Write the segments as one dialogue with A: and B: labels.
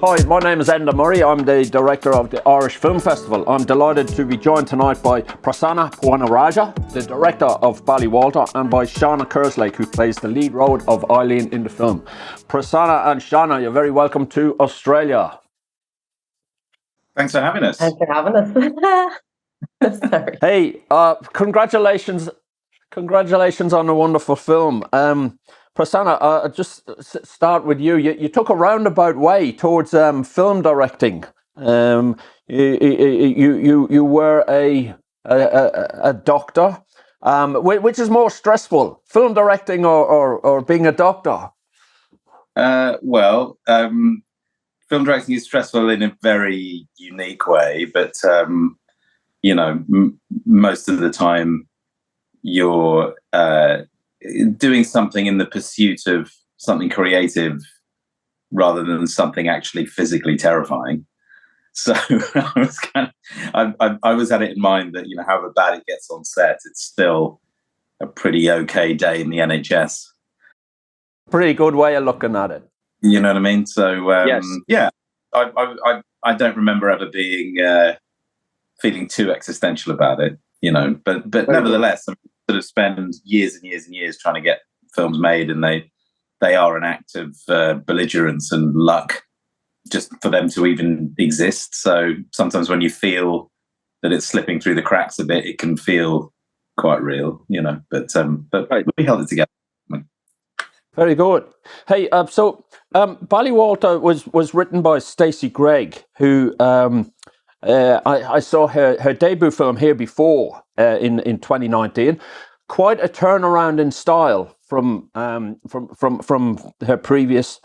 A: Hi, my name is Enda Murray. I'm the director of the Irish Film Festival. I'm delighted to be joined tonight by Prasanna Puwanarajah, the director of Ballywalter, and by Shauna Kerslake, who plays the lead role of Eileen in the film. Prasanna and Shauna, you're very welcome to Australia.
B: Thanks for having us.
C: Thanks for having us. Sorry.
A: Hey, congratulations on a wonderful film. Prasanna, just start with you. You took a roundabout way towards film directing. You were a doctor, which is more stressful, film directing or being a doctor?
B: Film directing is stressful in a very unique way, but most of the time you're doing something in the pursuit of something creative rather than something actually physically terrifying. So I was had it in mind that, however bad it gets on set, it's still a pretty okay day in the NHS.
A: Pretty good way of looking at it.
B: You know what I mean? So
A: yes.
B: Yeah, I don't remember ever being feeling too existential about it, but nevertheless, I sort of spend years and years and years trying to get films made, and they are an act of belligerence and luck just for them to even exist. So sometimes when you feel that it's slipping through the cracks a bit, it can feel quite real, but we held it together.
A: Very good. Hey, so Ballywalter was written by Stacy Greg, who I saw her debut film Here Before in 2019. Quite a turnaround in style from her previous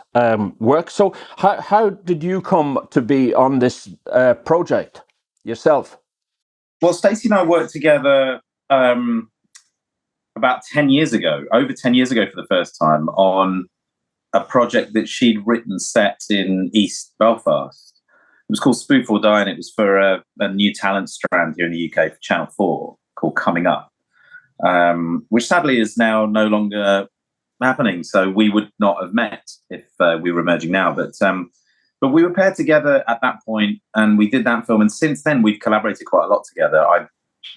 A: work. So how did you come to be on this project yourself?
B: Well, Stacy and I worked together about 10 years ago, over 10 years ago for the first time, on a project that she'd written set in East Belfast. It was called Spoof or Die, and it was for a new talent strand here in the UK for Channel 4 called Coming Up, which sadly is now no longer happening. So we would not have met if we were emerging now. But we were paired together at that point, and we did that film. And since then, we've collaborated quite a lot together.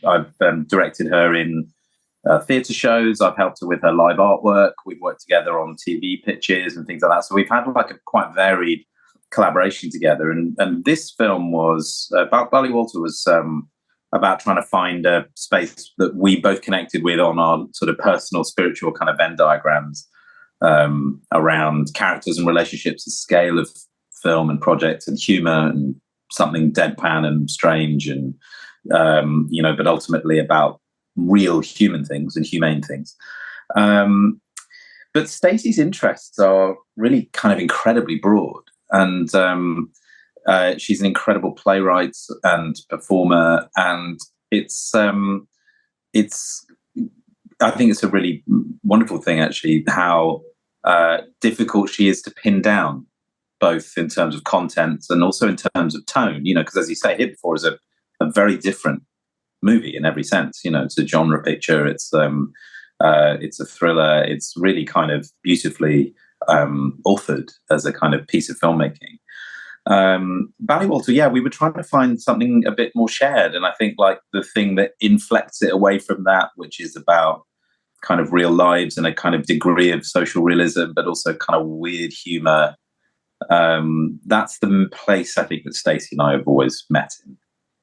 B: I've directed her in theatre shows. I've helped her with her live artwork. We've worked together on TV pitches and things like that. So we've had like a quite varied collaboration together. And this film was about Ballywalter was about trying to find a space that we both connected with on our sort of personal, spiritual kind of Venn diagrams around characters and relationships, the scale of film and project and humor and something deadpan and strange and, but ultimately about real human things and humane things. But Stacey's interests are really kind of incredibly broad. And she's an incredible playwright and performer, and I think it's a really wonderful thing, actually, how difficult she is to pin down, both in terms of content and also in terms of tone. Because as you say, Here Before is a very different movie in every sense. It's a genre picture. It's a thriller. It's really kind of beautifully authored as a kind of piece of filmmaking. Ballywalter, we were trying to find something a bit more shared, and I think like the thing that inflects it away from that, which is about kind of real lives and a kind of degree of social realism, but also kind of weird humor. That's the place I think that Stacy and I have always met in.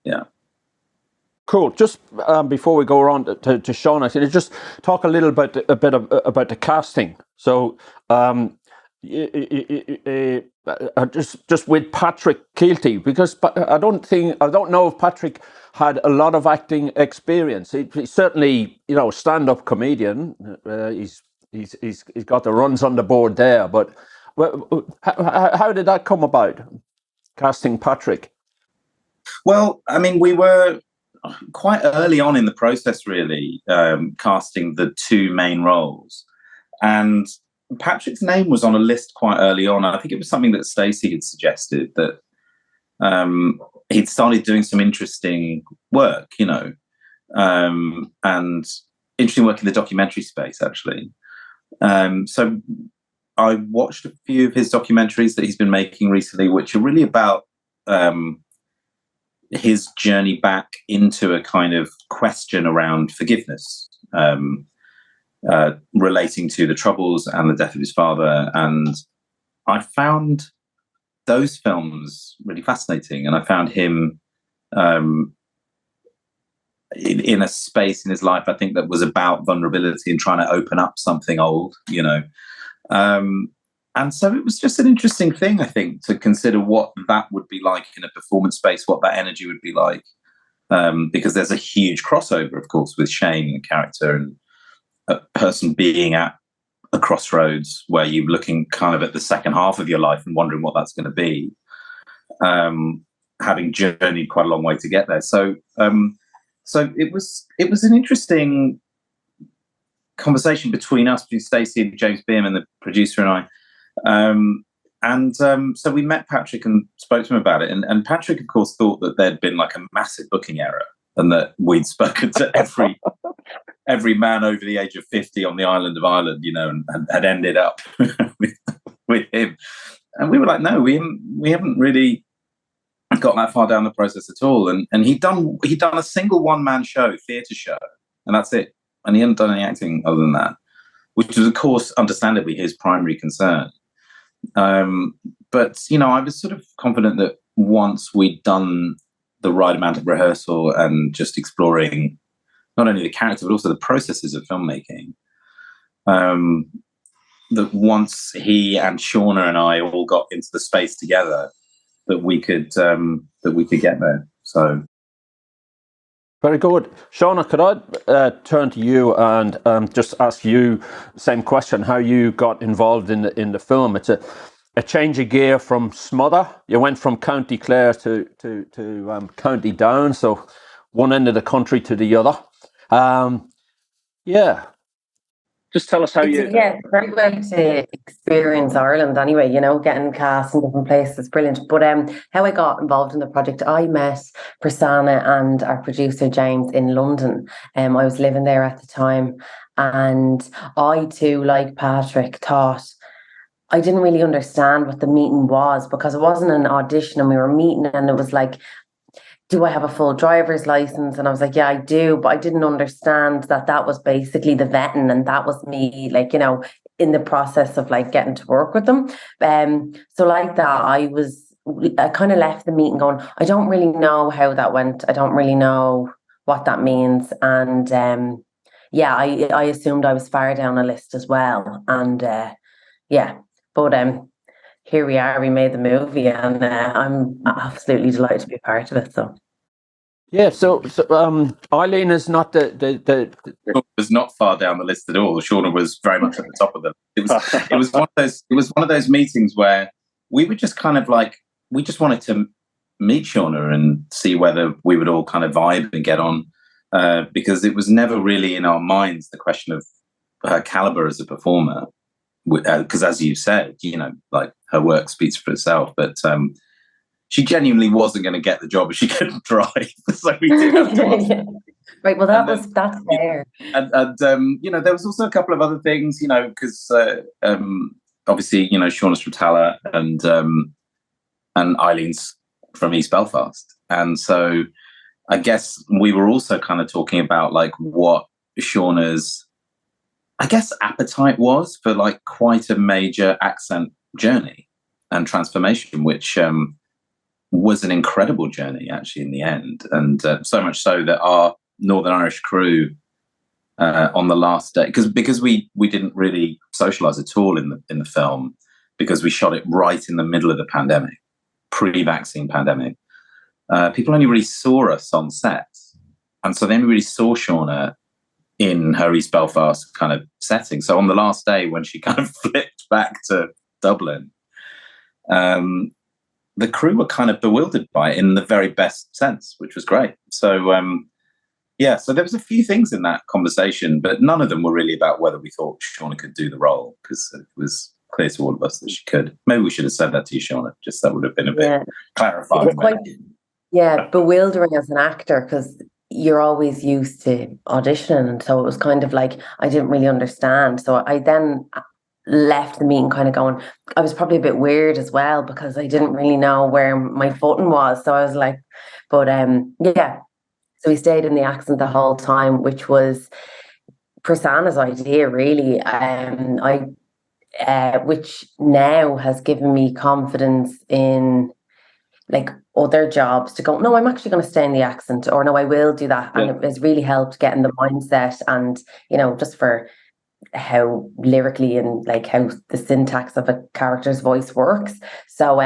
B: Yeah.
A: Cool. Just before we go on to Shauna, can you just talk a little bit about the casting? So, just with Patrick Kielty, because I don't know if Patrick had a lot of acting experience. He's certainly, stand-up comedian. He's got the runs on the board there. But how did that come about? Casting Patrick.
B: Well, I mean, we were quite early on in the process, really, casting the two main roles. And Patrick's name was on a list quite early on. I think it was something that Stacy had suggested, that he'd started doing some interesting work, and interesting work in the documentary space, actually. So I watched a few of his documentaries that he's been making recently, which are really about his journey back into a kind of question around forgiveness, relating to the Troubles and the death of his father. And I found those films really fascinating, and I found him in a space in his life, I think, that was about vulnerability and trying to open up something old, you know. And so it was just an interesting thing, I think, to consider what that would be like in a performance space, what that energy would be like, because there's a huge crossover, of course, with Shane, the character, and a person being at a crossroads where you're looking kind of at the second half of your life and wondering what that's going to be, having journeyed quite a long way to get there. So it was an interesting conversation between Stacey and James Bierman, the producer, and I. So we met Patrick and spoke to him about it. And Patrick, of course, thought that there'd been like a massive booking error and that we'd spoken to every man over the age of 50 on the island of Ireland, you know, and had ended up with him. And we were like, no, we haven't really got that far down the process at all. And he'd done a single one-man show, theatre show, and that's it. And he hadn't done any acting other than that, which was, of course, understandably his primary concern. But, you know, I was sort of confident that once we'd done the right amount of rehearsal and just exploring not only the character, but also the processes of filmmaking, that once he and Shauna and I all got into the space together, that we could get there. So.
A: Very good. Shauna, could I turn to you and just ask you the same question, how you got involved in the film? It's a change of gear from Smother. You went from County Clare to County Down, so one end of the country to the other. Yeah. Just tell us how you...
C: Yeah, it's a great way to experience Ireland anyway, you know, getting cast in different places, brilliant. But how I got involved in the project, I met Prasanna and our producer James in London. I was living there at the time, and I too, like Patrick, thought I didn't really understand what the meeting was, because it wasn't an audition and we were meeting and it was like, do I have a full driver's license? And I was like, yeah, I do. But I didn't understand that was basically the vetting, and that was me, like, you know, in the process of like getting to work with them. So like that, I kind of left the meeting going, I don't really know how that went. I don't really know what that means. And yeah, I assumed I was far down a list as well. And yeah, but here we are, we made the movie, and I'm absolutely delighted to be a part of it. So
A: yeah, so Eileen is not the
B: was not far down the list at all. Shauna was very much at the top of them. It was one of those meetings where we were just kind of like, we just wanted to meet Shauna and see whether we would all kind of vibe and get on, because it was never really in our minds the question of her caliber as a performer. Because as you said, you know, like, her work speaks for itself, but she genuinely wasn't going to get the job if she couldn't drive. So we did have to
C: right. Well, that's fair.
B: And you know, there was also a couple of other things, you know, because obviously, you know, Shauna's from Tala, and Eileen's from East Belfast, and so I guess we were also kind of talking about like what Shauna's, I guess, appetite was for like quite a major accent journey and transformation, which was an incredible journey actually in the end. And so much so that our Northern Irish crew on the last day, because we didn't really socialise at all in the film, because we shot it right in the middle of the pandemic, pre-vaccine pandemic. People only really saw us on set, and so they only really saw Shauna in her East Belfast kind of setting. So on the last day, when she kind of flipped back to Dublin, the crew were kind of bewildered by it in the very best sense, which was great. So yeah, so there was a few things in that conversation, but none of them were really about whether we thought Shauna could do the role, because it was clear to all of us that she could. Maybe we should have said that to you, Shauna, just that would have been a bit clarifying.
C: It's quite, bewildering as an actor, because you're always used to auditioning, and so it was kind of like I didn't really understand. So I then left the meeting kind of going, I was probably a bit weird as well because I didn't really know where my footing was. So I was like, but yeah. So we stayed in the accent the whole time, which was Prasanna's idea, really. Which now has given me confidence in like other jobs to go, no, I'm actually going to stay in the accent, or no, I will do that. And it has really helped get in the mindset and, you know, just for how lyrically and like how the syntax of a character's voice works. So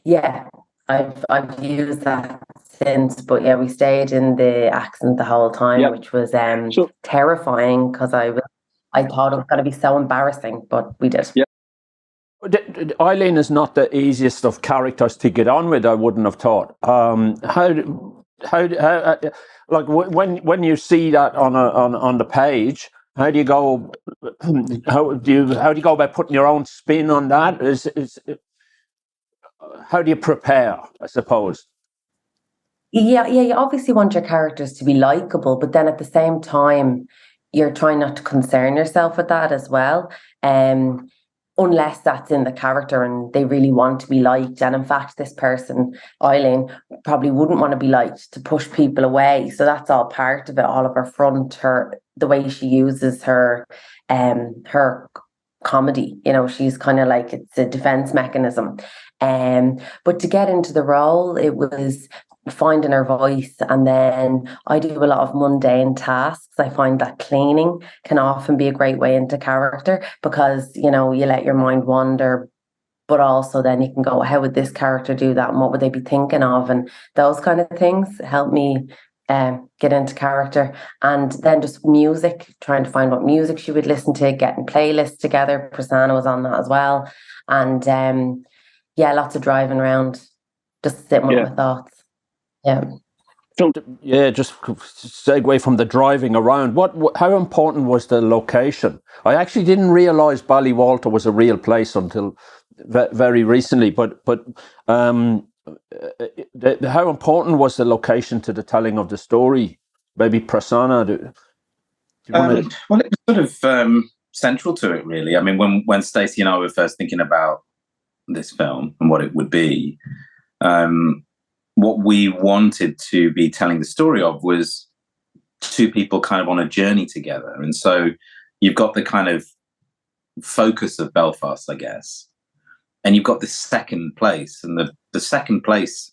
C: yeah, I've used that since, but yeah, we stayed in the accent the whole time, which was terrifying because I thought it was going to be so embarrassing, but we did.
A: Eileen is not the easiest of characters to get on with, I wouldn't have thought. Like when you see that on the page, how do you go? How do you go about putting your own spin on that? How do you prepare, I suppose?
C: Yeah, you obviously want your characters to be likable, but then at the same time, you're trying not to concern yourself with that as well. Unless that's in the character and they really want to be liked. And in fact, this person, Eileen, probably wouldn't want to be liked, to push people away. So that's all part of it, all of her front, the way she uses her comedy. You know, she's kind of like, it's a defense mechanism. But to get into the role, it was finding her voice, and then I do a lot of mundane tasks. I find that cleaning can often be a great way into character because, you know, you let your mind wander, but also then you can go, how would this character do that and what would they be thinking of? And those kind of things help me get into character. And then just music, trying to find what music she would listen to, getting playlists together. Prasanna was on that as well. And yeah, lots of driving around, just sitting with my thoughts.
A: Yeah, just segue from the driving around. How important was the location? I actually didn't realize Ballywalter was a real place until very recently. But how important was the location to the telling of the story? Maybe Prasanna.
B: Well, it was sort of central to it, really. I mean, when Stacey and I were first thinking about this film and what it would be. What we wanted to be telling the story of was two people kind of on a journey together. And so you've got the kind of focus of Belfast, I guess, and you've got the second place, and the second place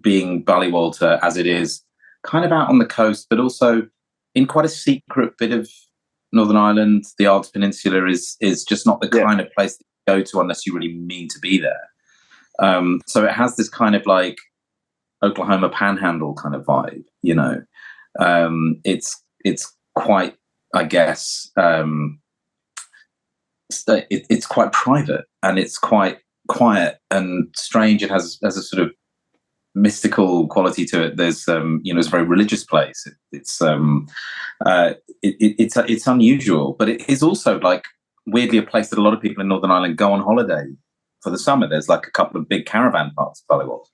B: being Ballywalter as it is, kind of out on the coast, but also in quite a secret bit of Northern Ireland. The Ards Peninsula is just not the kind of place that you go to unless you really mean to be there. So it has this kind of like Oklahoma Panhandle kind of vibe, you know. It's quite, I guess, it's quite private and it's quite quiet and strange. It has a sort of mystical quality to it. There's it's a very religious place. It's unusual, but it is also like weirdly a place that a lot of people in Northern Ireland go on holiday for the summer. There's like a couple of big caravan parks, Ballywalter.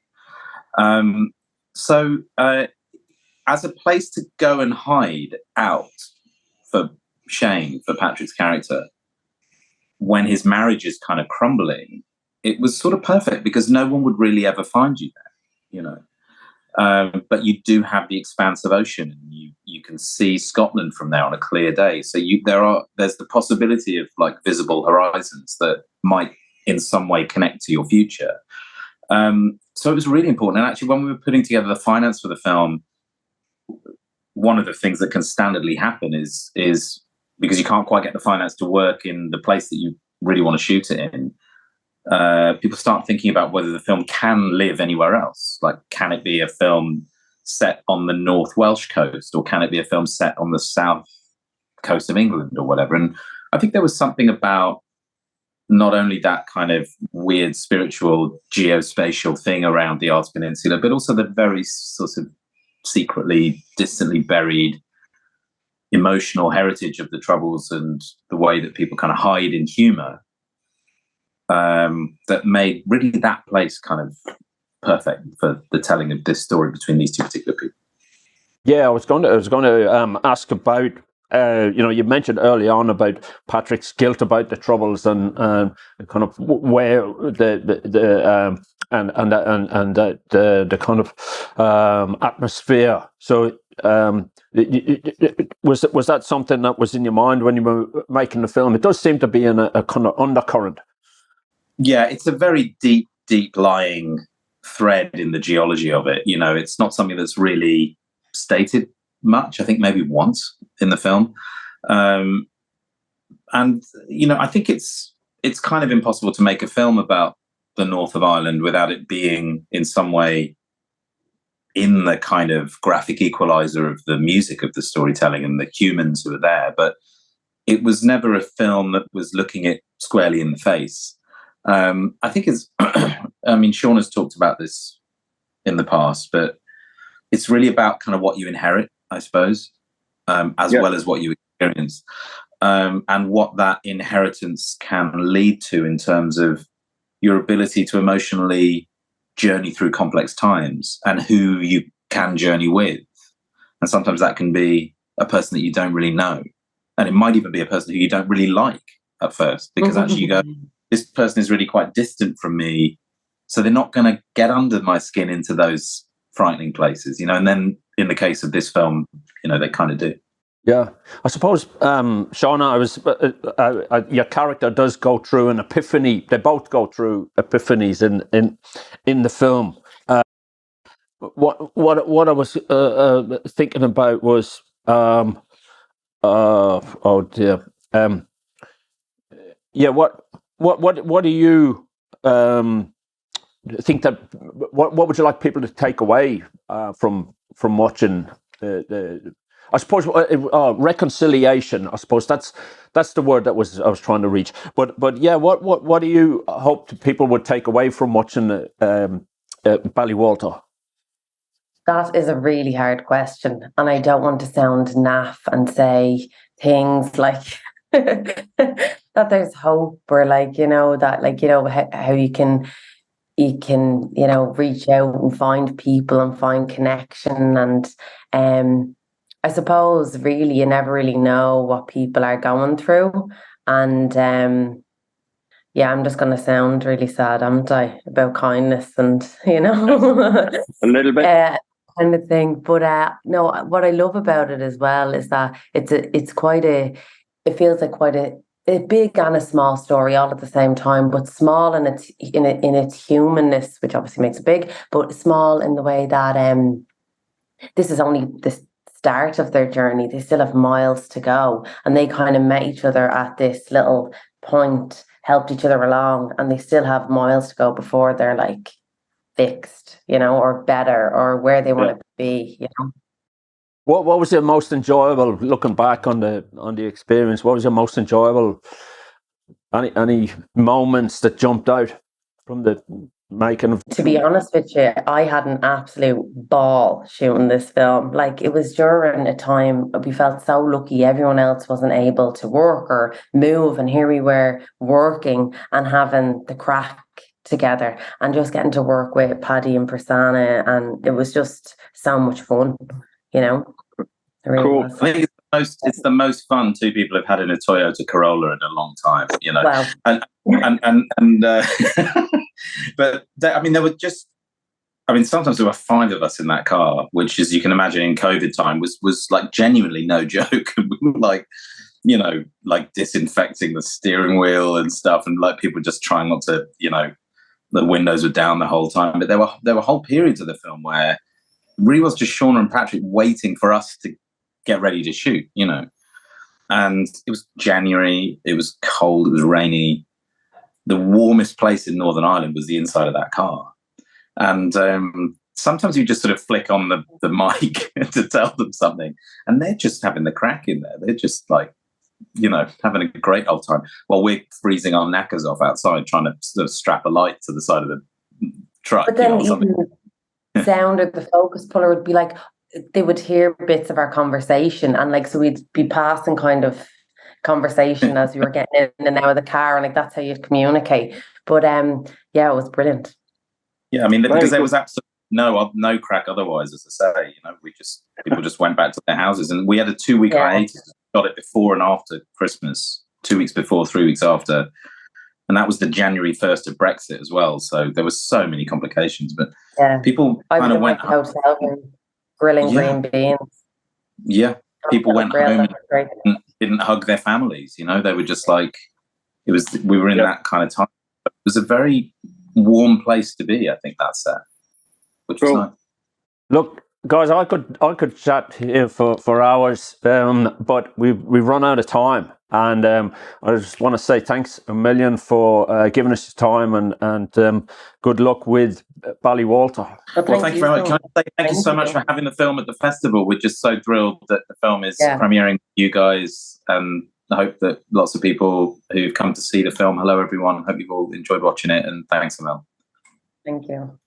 B: So as a place to go and hide out for Shane, for Patrick's character, when his marriage is kind of crumbling, it was sort of perfect because no one would really ever find you there, you know. But you do have the expanse of ocean, and you can see Scotland from there on a clear day. So there's the possibility of like visible horizons that might in some way connect to your future. So it was really important. And actually, when we were putting together the finance for the film, one of the things that can standardly happen is because you can't quite get the finance to work in the place that you really want to shoot it in, people start thinking about whether the film can live anywhere else. Like, can it be a film set on the North Welsh coast, or can it be a film set on the south coast of England or whatever? And I think there was something about not only that kind of weird spiritual geospatial thing around the Ards Peninsula, but also the very sort of secretly, distantly buried emotional heritage of the Troubles and the way that people kind of hide in humour, that made really that place kind of perfect for the telling of this story between these two particular people.
A: Yeah, I was going to ask about you mentioned early on about Patrick's guilt about the Troubles and kind of where the kind of atmosphere. So was that something that was in your mind when you were making the film? It does seem to be in a kind of undercurrent.
B: Yeah, it's a very deep lying thread in the geology of it. It's not something that's really stated much. I think maybe once in the film. And I think it's kind of impossible to make a film about the north of Ireland without it being in some way in the kind of graphic equalizer of the music of the storytelling and the humans who are there. But it was never a film that was looking it squarely in the face. I think Shauna's talked about this in the past, but it's really about kind of what you inherit, I suppose, as well as what you experience, and what that inheritance can lead to in terms of your ability to emotionally journey through complex times and who you can journey with. And sometimes that can be a person that you don't really know. And it might even be a person who you don't really like at first, because actually you go, this person is really quite distant from me. So they're not going to get under my skin into those frightening places, and then in the case of this film, they kind of do.
A: Yeah, I suppose, Shauna, your character does go through an epiphany. They both go through epiphanies in the film. What I was thinking about was, oh dear, what do you think that? What would you like people to take away from watching the I suppose reconciliation. I suppose that's the word I was trying to reach. But yeah, what do you hope people would take away from watching Ballywalter?
C: That is a really hard question, and I don't want to sound naff and say things like that there's hope, or how you can reach out and find people and find connection. And I suppose really you never really know what people are going through. And I'm just going to sound really sad, am I, about kindness and
A: a little bit
C: kind of thing. But no, what I love about it as well is that it feels like quite a big and a small story all at the same time, but small in its humanness, which obviously makes it big, but small in the way that this is only the start of their journey. They still have miles to go, and they kind of met each other at this little point, helped each other along, and they still have miles to go before they're like fixed, or better, or where they want to be,
A: What was your most enjoyable, looking back on the experience? What was your most enjoyable? Any moments that jumped out from the making of?
C: To be honest with you, I had an absolute ball shooting this film. Like, it was during a time we felt so lucky everyone else wasn't able to work or move, and here we were working and having the crack together and just getting to work with Paddy and Prasanna, and it was just so much fun, Really
B: cool.
C: was.
B: I think it's the most fun two people have had in a Toyota Corolla in a long time,
C: Wow.
B: And but there were sometimes there were 5 of us in that car, which, as you can imagine, in COVID time was like genuinely no joke. And we were like disinfecting the steering wheel and stuff, and like people just trying not to, the windows were down the whole time. But there were whole periods of the film where it really was just Shauna and Patrick waiting for us to get ready to shoot, And it was January, it was cold, it was rainy. The warmest place in Northern Ireland was the inside of that car. And sometimes you just sort of flick on the mic to tell them something, and they're just having the crack in there. They're just like, having a great old time while we're freezing our knackers off outside trying to sort of strap a light to the side of the truck.
C: But then the sound or the focus puller would be like, they would hear bits of our conversation, and so we'd be passing kind of conversation as we were getting in and out of the car, and that's how you'd communicate. But it was brilliant.
B: Yeah, because there was absolutely no crack otherwise, as I say. People just went back to their houses, and we had a 2-week hiatus got it before and after Christmas, 2 weeks before, 3 weeks after. And that was the January 1st of Brexit as well. So there was so many complications. But people kind of went
C: home, grilling green beans.
B: Yeah. People went home and didn't hug their families. You know, they were just like, we were in that kind of time. It was a very warm place to be, I think, that set. Which was nice.
A: Look, guys, I could chat here for hours, but we've run out of time, and I just want to say thanks a million for giving us your time, and good luck with Ballywalter.
B: Well, thank you very much. Can I say thank you so much for having the film at the festival? We're just so thrilled that the film is premiering with you guys, and I hope that lots of people who've come to see the film. Hello, everyone. Hope you've all enjoyed watching it, and thanks, Emil.
C: Thank you.